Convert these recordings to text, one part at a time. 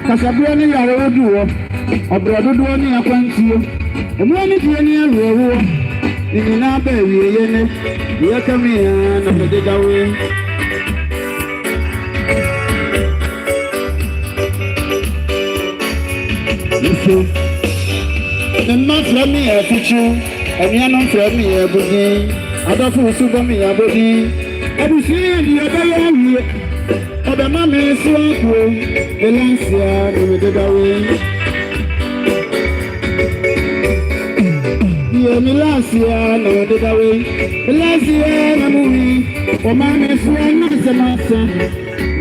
Casablanca, I will do. A brother doing a quantity. The money to any area. In our baby, we are coming and I'm the away. The not let me a future, and you are not from me a boogie. I don't feel super me a boogie. I will see the other. The mammy is so cool, the Lancia, the Daway. The Lancia, no, the Daway. The Lancia, the movie, for mammy is one of the master.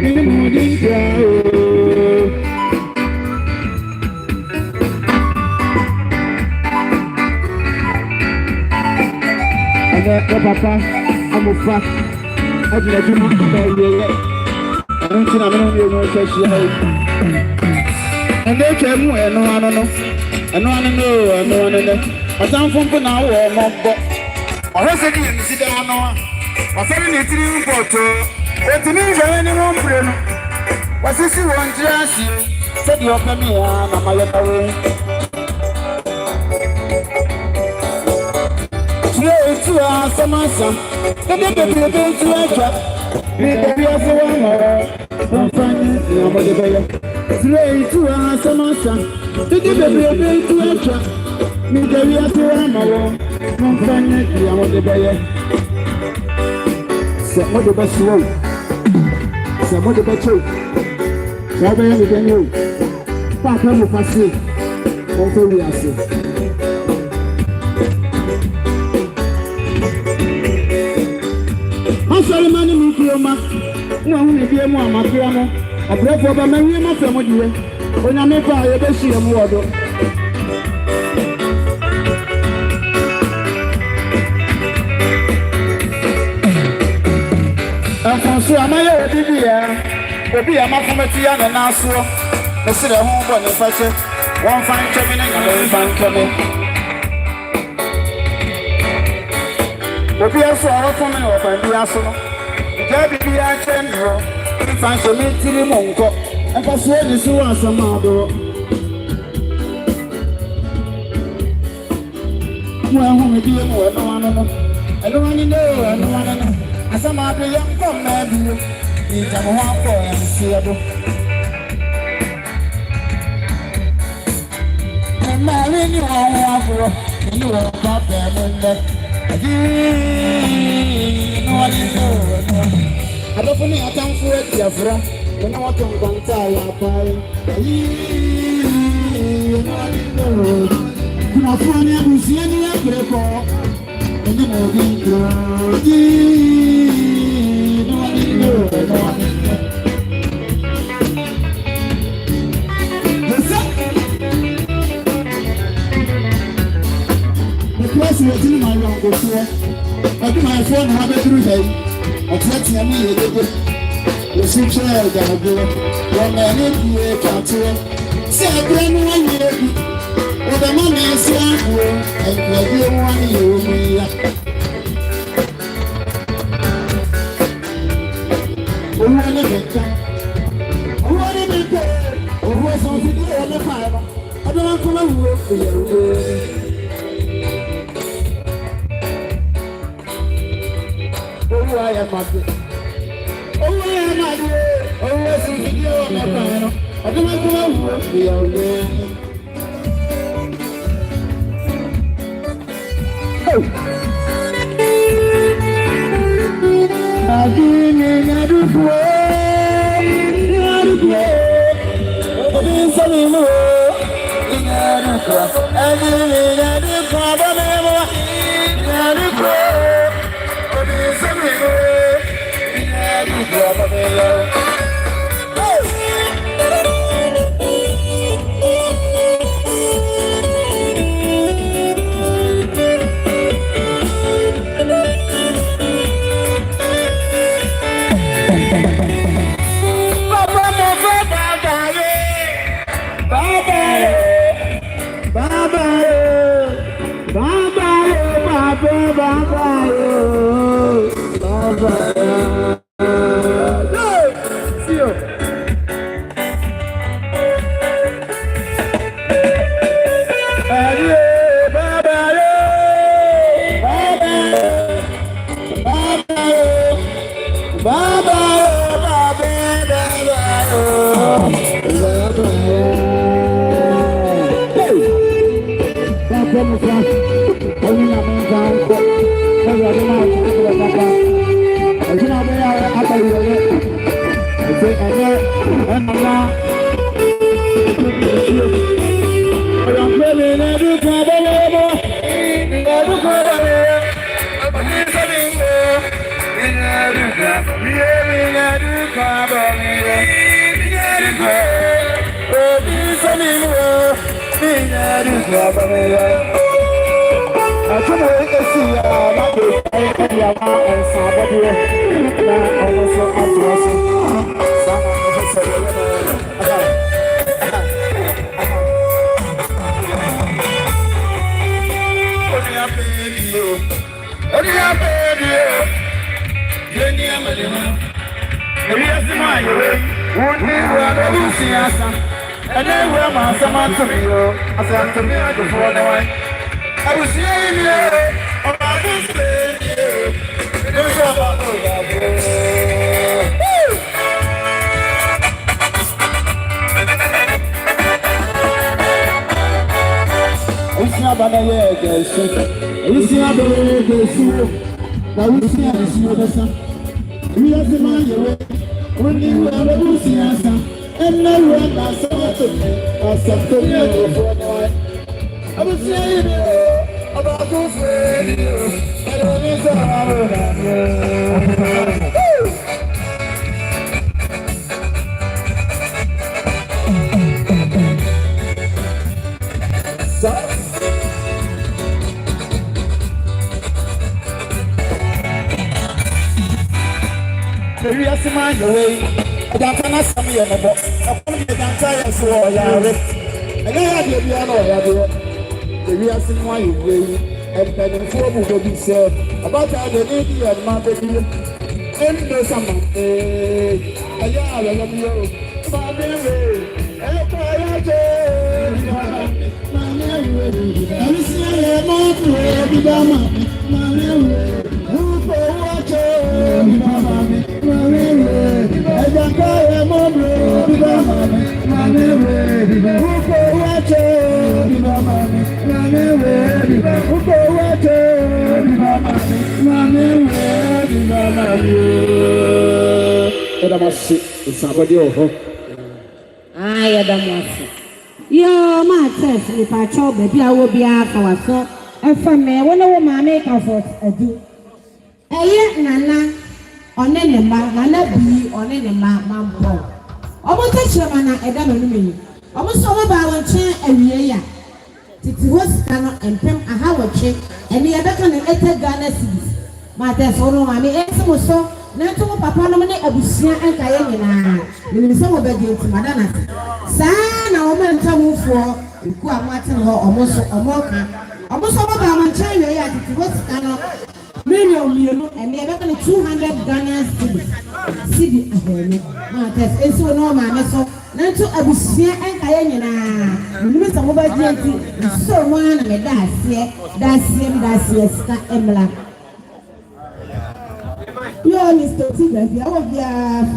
The morning crowd. And then, Papa, I'm a fat. I did not know. I don't think I'm going to and they came and no one know. And one know, and no one know. I don't think now or more. Or else again, sit down. I said in a dream photo. But to me, anyone friend. What is you want to ask you? Said you open me, and I'm a little way. Today, to our summer son. The baby came to a trap. We are so I'm finding the baby. Today, to our summer son. The baby came to a trap. We are so I'm finding the baby. Some of the best one. Some of the best two. So I can you. Papa will pass it. Also, we are safe. Sorry, man, you feel my no, maybe a more, my piano. A breath of a man, you must have what you when I make fire, they see a water. And from so am I already here. Will be a mathematian and answer. The city home for the fashion. One fine coming and one fine coming. Will be a sort of woman of a Biasono. The baby I can draw. If I shall meet the Monko, and for sure this was a mother. Well, who will be a more? No one. I don't want to know, I don't want to know. As I'm a young from maybe, it's a one for and see a book. And marrying you all over, and you are not there in that. I don't think I can for it, your friend. You know what I'm going to tell you. My friend, I will see any other and you know, the place you are telling my wrong before. I do my phone have it through here. I text me a little. You see, child, I go. One man in here, can't you? Say, I bring 1 year. With the money is here, and I give 1 year. Oh, I live it. Oh, I live it. Oh, what's something on the fire? I don't want to work for you. Oh, I am happy. Oh, I am happy. Oh, what's something on the fire? I don't want to work for you. Oh. Yo, Mr. T, baby, I will be a